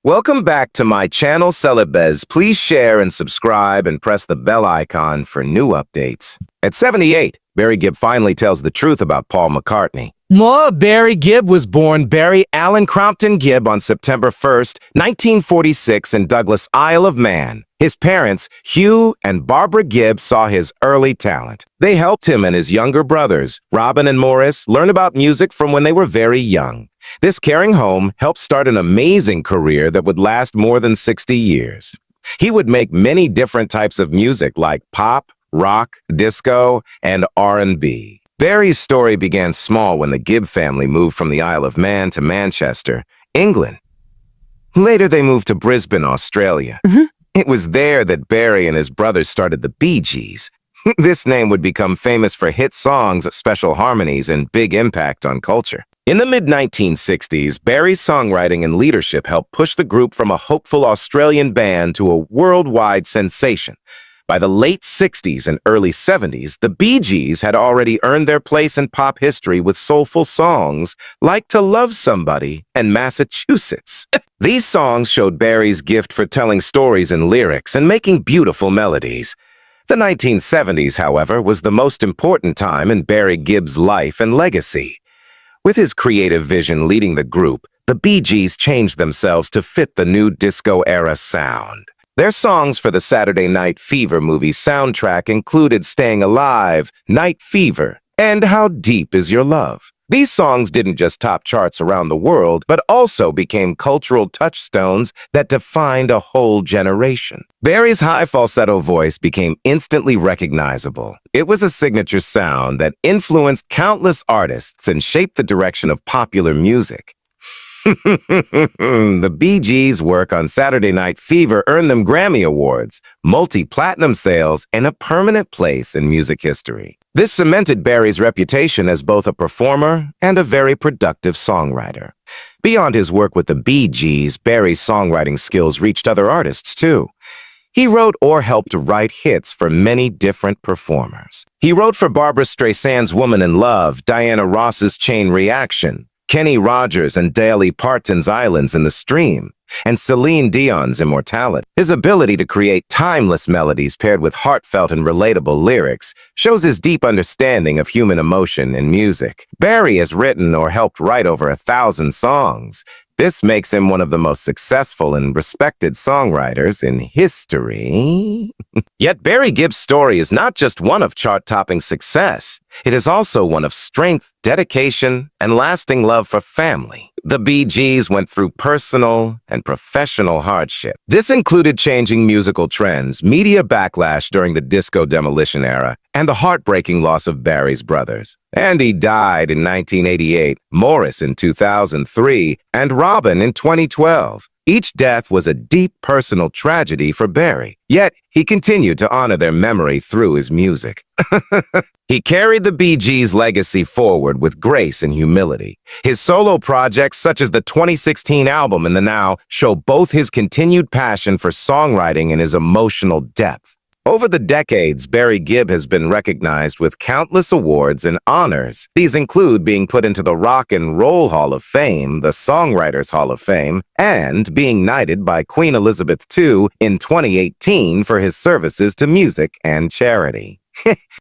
Welcome back to my channel, Celebes. Please share and subscribe and press the bell icon for new updates. At 78, Barry Gibb finally tells the truth about Paul McCartney. Barry Gibb was born Barry Allen Crompton Gibb on September 1st, 1946 in Douglas, Isle of Man. His parents, Hugh and Barbara Gibb, saw his early talent. They helped him and his younger brothers, Robin and Morris, learn about music from when they were very young. This caring home helped start an amazing career that would last more than 60 years. He would make many different types of music like pop, rock, disco, and R&B. Barry's story began small when the Gibb family moved from the Isle of Man to Manchester, England. Later, they moved to Brisbane, Australia. It was there that Barry and his brothers started the Bee Gees. This name would become famous for hit songs, special harmonies, and big impact on culture. In the mid-1960s, Barry's songwriting and leadership helped push the group from a hopeful Australian band to a worldwide sensation. By the late 60s and early 70s, the Bee Gees had already earned their place in pop history with soulful songs like To Love Somebody and Massachusetts. These songs showed Barry's gift for telling stories in lyrics and making beautiful melodies. The 1970s, however, was the most important time in Barry Gibb's life and legacy. With his creative vision leading the group, the Bee Gees changed themselves to fit the new disco-era sound. Their songs for the Saturday Night Fever movie soundtrack included Staying Alive, Night Fever, and How Deep Is Your Love. These songs didn't just top charts around the world, but also became cultural touchstones that defined a whole generation. Barry's high falsetto voice became instantly recognizable. It was a signature sound that influenced countless artists and shaped the direction of popular music. The Bee Gees' work on Saturday Night Fever earned them Grammy Awards, multi-platinum sales, and a permanent place in music history. This cemented Barry's reputation as both a performer and a very productive songwriter. Beyond his work with the Bee Gees, Barry's songwriting skills reached other artists, too. He wrote or helped write hits for many different performers. He wrote for Barbra Streisand's Woman in Love, Diana Ross's Chain Reaction, Kenny Rogers and Dolly Parton's Islands in the Stream, and Celine Dion's Immortality. His ability to create timeless melodies paired with heartfelt and relatable lyrics shows his deep understanding of human emotion in music. Barry has written or helped write over 1,000 songs. This makes him one of the most successful and respected songwriters in history. Yet Barry Gibb's story is not just one of chart-topping success. It is also one of strength, dedication, and lasting love for family. The Bee Gees went through personal and professional hardship. This included changing musical trends, media backlash during the disco demolition era, and the heartbreaking loss of Barry's brothers. Andy died in 1988, Morris in 2003, and Robin in 2012. Each death was a deep personal tragedy for Barry, yet he continued to honor their memory through his music. He carried the Bee Gees' legacy forward with grace and humility. His solo projects, such as the 2016 album In the Now, show both his continued passion for songwriting and his emotional depth. Over the decades, Barry Gibb has been recognized with countless awards and honors. These include being put into the Rock and Roll Hall of Fame, the Songwriters Hall of Fame, and being knighted by Queen Elizabeth II in 2018 for his services to music and charity.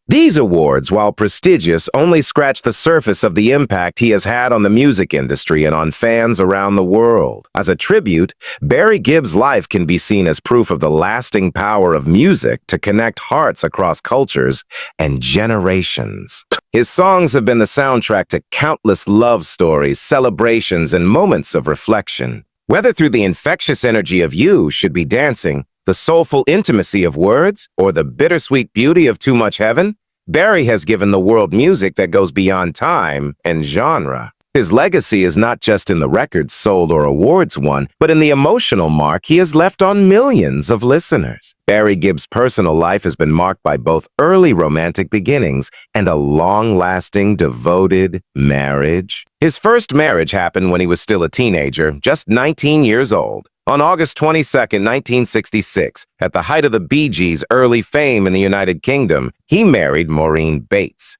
These awards, while prestigious, only scratch the surface of the impact he has had on the music industry and on fans around the world. As a tribute, Barry Gibb's life can be seen as proof of the lasting power of music to connect hearts across cultures and generations. His songs have been the soundtrack to countless love stories, celebrations, and moments of reflection. Whether through the infectious energy of You Should Be Dancing, the soulful intimacy of words, or the bittersweet beauty of Too Much Heaven, Barry has given the world music that goes beyond time and genre. His legacy is not just in the records sold or awards won, but in the emotional mark he has left on millions of listeners. Barry Gibb's personal life has been marked by both early romantic beginnings and a long-lasting, devoted marriage. His first marriage happened when he was still a teenager, just 19 years old. On August 22, 1966, at the height of the Bee Gees' early fame in the United Kingdom, he married Maureen Bates.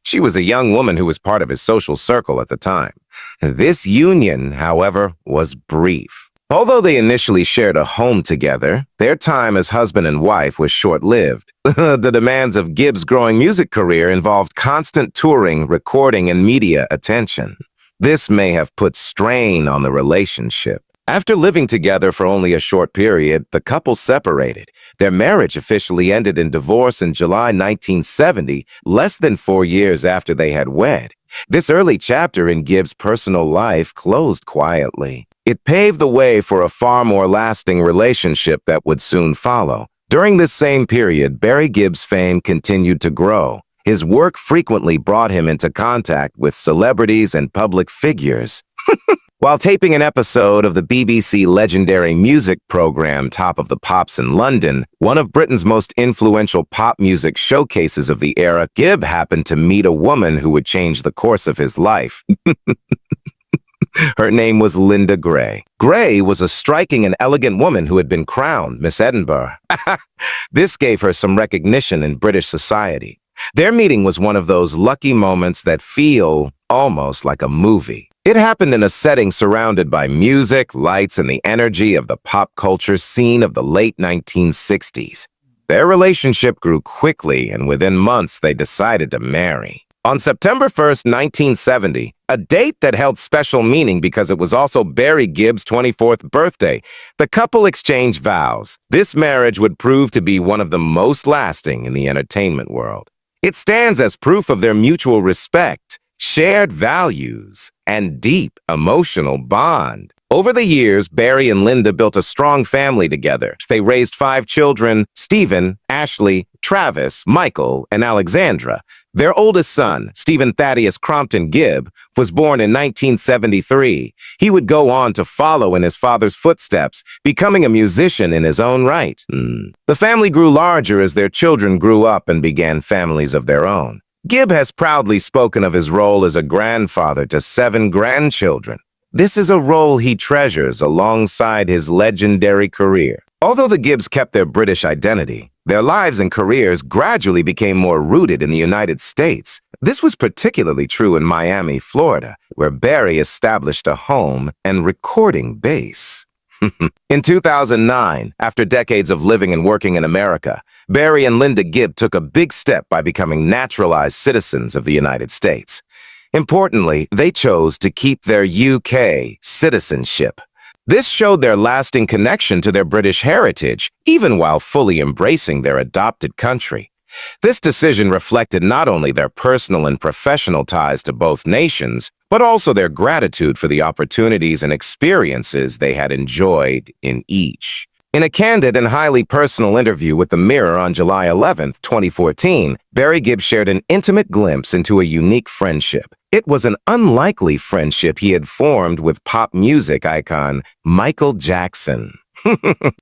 She was a young woman who was part of his social circle at the time. This union, however, was brief. Although they initially shared a home together, their time as husband and wife was short-lived. The demands of Gibb's growing music career involved constant touring, recording, and media attention. This may have put strain on the relationship. After living together for only a short period, the couple separated. Their marriage officially ended in divorce in July 1970, less than 4 years after they had wed. This early chapter in Gibb's personal life closed quietly. It paved the way for a far more lasting relationship that would soon follow. During this same period, Barry Gibb's fame continued to grow. His work frequently brought him into contact with celebrities and public figures. While taping an episode of the BBC legendary music program Top of the Pops in London, one of Britain's most influential pop music showcases of the era, Gibb happened to meet a woman who would change the course of his life. Her name was Linda Gray. Gray was a striking and elegant woman who had been crowned Miss Edinburgh. This gave her some recognition in British society. Their meeting was one of those lucky moments that feel almost like a movie. It happened in a setting surrounded by music, lights, and the energy of the pop culture scene of the late 1960s. Their relationship grew quickly, and within months they decided to marry. On September 1st, 1970, a date that held special meaning because it was also Barry Gibb's 24th birthday, the couple exchanged vows. This marriage would prove to be one of the most lasting in the entertainment world. It stands as proof of their mutual respect, shared values, and deep emotional bond. Over the years, Barry and Linda built a strong family together. They raised 5 children: Stephen, Ashley, Travis, Michael, and Alexandra. Their oldest son, Stephen Thaddeus Crompton Gibb, was born in 1973. He would go on to follow in his father's footsteps, becoming a musician in his own right. The family grew larger as their children grew up and began families of their own. Gibb has proudly spoken of his role as a grandfather to 7 grandchildren. This is a role he treasures alongside his legendary career. Although the Gibbs kept their British identity, their lives and careers gradually became more rooted in the United States. This was particularly true in Miami, Florida, where Barry established a home and recording base. In 2009, after decades of living and working in America, Barry and Linda Gibb took a big step by becoming naturalized citizens of the United States. Importantly, they chose to keep their UK citizenship. This showed their lasting connection to their British heritage, even while fully embracing their adopted country. This decision reflected not only their personal and professional ties to both nations, but also their gratitude for the opportunities and experiences they had enjoyed in each. In a candid and highly personal interview with The Mirror on July 11, 2014, Barry Gibb shared an intimate glimpse into a unique friendship. It was an unlikely friendship he had formed with pop music icon Michael Jackson.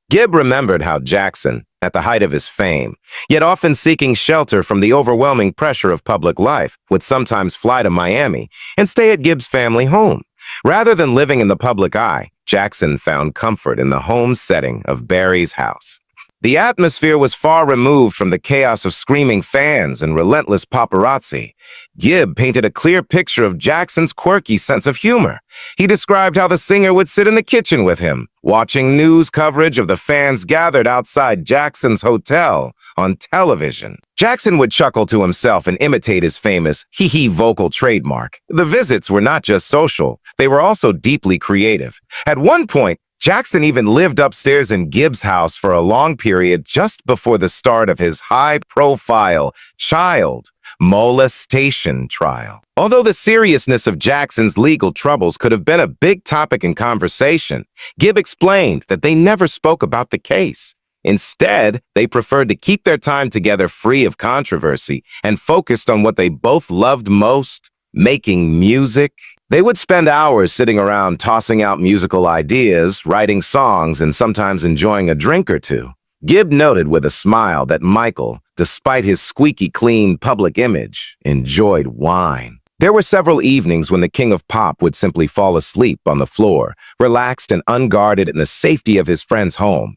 Gibb remembered how Jackson, at the height of his fame, yet often seeking shelter from the overwhelming pressure of public life, would sometimes fly to Miami and stay at Gibb's family home. Rather than living in the public eye, Jackson found comfort in the home setting of Barry's house. The atmosphere was far removed from the chaos of screaming fans and relentless paparazzi. Gibb painted a clear picture of Jackson's quirky sense of humor. He described how the singer would sit in the kitchen with him, watching news coverage of the fans gathered outside Jackson's hotel on television. Jackson would chuckle to himself and imitate his famous hee-hee vocal trademark. The visits were not just social, they were also deeply creative. At one point, Jackson even lived upstairs in Gibb's house for a long period just before the start of his high-profile child molestation trial. Although the seriousness of Jackson's legal troubles could have been a big topic in conversation, Gibb explained that they never spoke about the case. Instead, they preferred to keep their time together free of controversy and focused on what they both loved most: making music. They would spend hours sitting around tossing out musical ideas, writing songs, and sometimes enjoying a drink or two. Gibb noted with a smile that Michael, despite his squeaky clean public image, enjoyed wine. There were several evenings when the king of pop would simply fall asleep on the floor, relaxed and unguarded in the safety of his friend's home.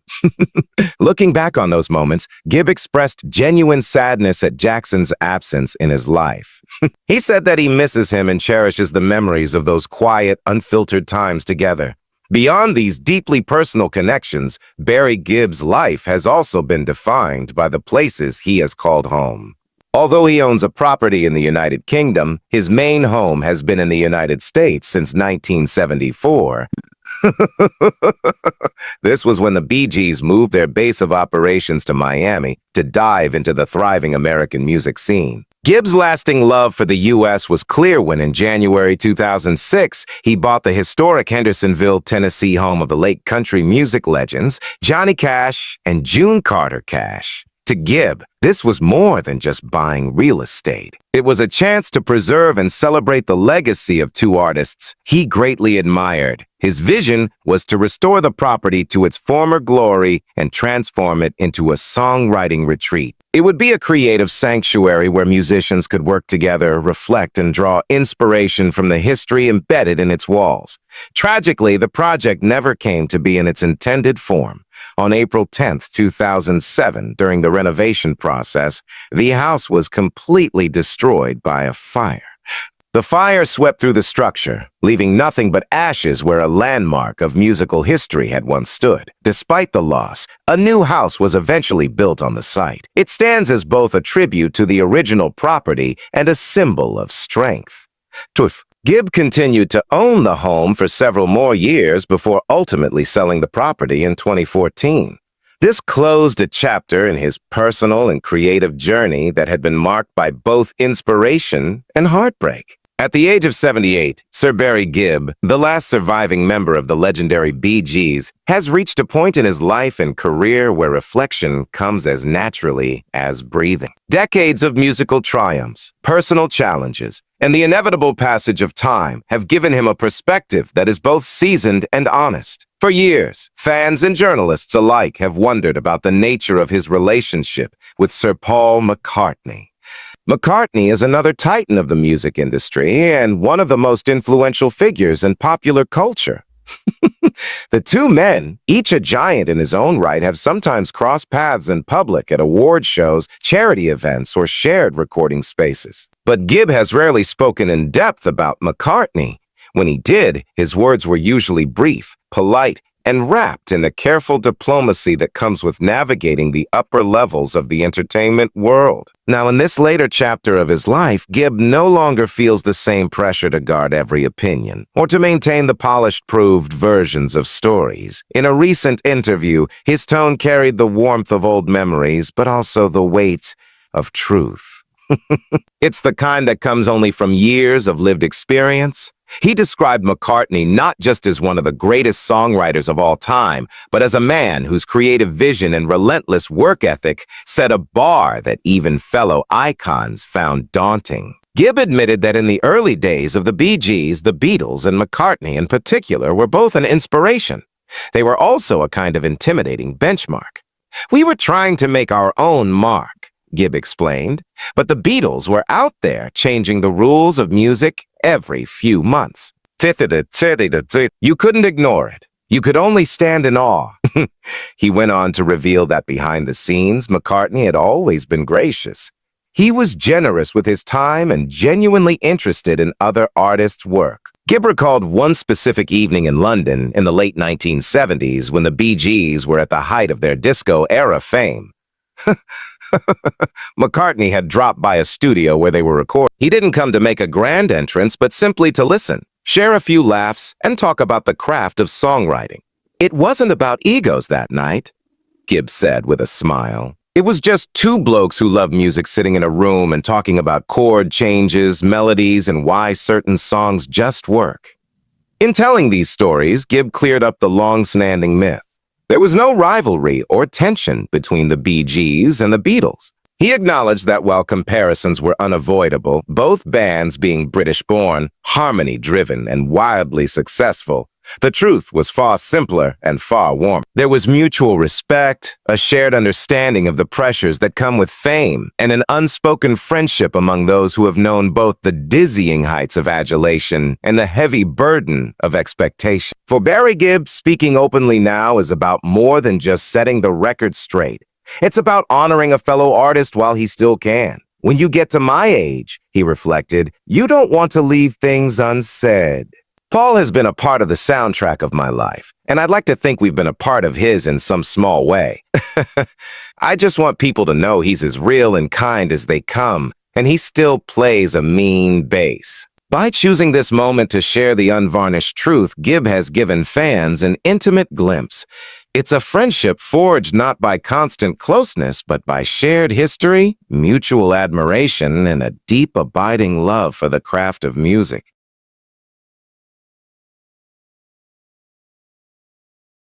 Looking back on those moments, Gibb expressed genuine sadness at Jackson's absence in his life. He said that he misses him and cherishes the memories of those quiet, unfiltered times together. Beyond these deeply personal connections, Barry Gibb's life has also been defined by the places he has called home. Although he owns a property in the United Kingdom, his main home has been in the United States since 1974. This was when the Bee Gees moved their base of operations to Miami to dive into the thriving American music scene. Gibb's lasting love for the U.S. was clear when in January 2006, he bought the historic Hendersonville, Tennessee home of the late country music legends Johnny Cash and June Carter Cash. To Gibb, this was more than just buying real estate. It was a chance to preserve and celebrate the legacy of two artists he greatly admired. His vision was to restore the property to its former glory and transform it into a songwriting retreat. It would be a creative sanctuary where musicians could work together, reflect, and draw inspiration from the history embedded in its walls. Tragically, the project never came to be in its intended form. On April 10, 2007, during the renovation process, the house was completely destroyed by a fire. The fire swept through the structure, leaving nothing but ashes where a landmark of musical history had once stood. Despite the loss, a new house was eventually built on the site. It stands as both a tribute to the original property and a symbol of strength. Gibb continued to own the home for several more years before ultimately selling the property in 2014. This closed a chapter in his personal and creative journey that had been marked by both inspiration and heartbreak. At the age of 78, Sir Barry Gibb, the last surviving member of the legendary Bee Gees, has reached a point in his life and career where reflection comes as naturally as breathing. Decades of musical triumphs, personal challenges, and the inevitable passage of time have given him a perspective that is both seasoned and honest. For years, fans and journalists alike have wondered about the nature of his relationship with Sir Paul McCartney. McCartney is another titan of the music industry and one of the most influential figures in popular culture. The two men, each a giant in his own right, have sometimes crossed paths in public at award shows, charity events, or shared recording spaces. But Gibb has rarely spoken in depth about McCartney. When he did, his words were usually brief, polite, and wrapped in the careful diplomacy that comes with navigating the upper levels of the entertainment world. Now, in this later chapter of his life, Gibb no longer feels the same pressure to guard every opinion or to maintain the polished, proved versions of stories. In a recent interview, his tone carried the warmth of old memories, but also the weight of truth. It's the kind that comes only from years of lived experience. He described McCartney not just as one of the greatest songwriters of all time, but as a man whose creative vision and relentless work ethic set a bar that even fellow icons found daunting. Gibb admitted that in the early days of the Bee Gees, the Beatles and McCartney in particular were both an inspiration. They were also a kind of intimidating benchmark. "We were trying to make our own mark," Gibb explained, but the Beatles were out there changing the rules of music every few months. You couldn't ignore it. You could only stand in awe. He went on to reveal that behind the scenes, McCartney had always been gracious. He was generous with his time and genuinely interested in other artists' work. Gibb recalled one specific evening in London in the late 1970s when the Bee Gees were at the height of their disco-era fame. McCartney had dropped by a studio where they were recording. He didn't come to make a grand entrance, but simply to listen, share a few laughs, and talk about the craft of songwriting. "It wasn't about egos that night," Gibb said with a smile. "It was just two blokes who love music sitting in a room and talking about chord changes, melodies, and why certain songs just work." In telling these stories, Gibb cleared up the long-standing myth. There was no rivalry or tension between the Bee Gees and the Beatles. He acknowledged that while comparisons were unavoidable, both bands being British-born, harmony-driven, and wildly successful, The truth was far simpler and far warmer. There was mutual respect, a shared understanding of the pressures that come with fame, and an unspoken friendship among those who have known both the dizzying heights of adulation and the heavy burden of expectation. For Barry Gibb, speaking openly now is about more than just setting the record straight. It's about honoring a fellow artist while he still can. When you get to my age, he reflected, you don't want to leave things unsaid. Paul has been a part of the soundtrack of my life, and I'd like to think we've been a part of his in some small way. I just want people to know he's as real and kind as they come, and he still plays a mean bass. By choosing this moment to share the unvarnished truth, Gibb has given fans an intimate glimpse. It's a friendship forged not by constant closeness, but by shared history, mutual admiration, and a deep, abiding love for the craft of music.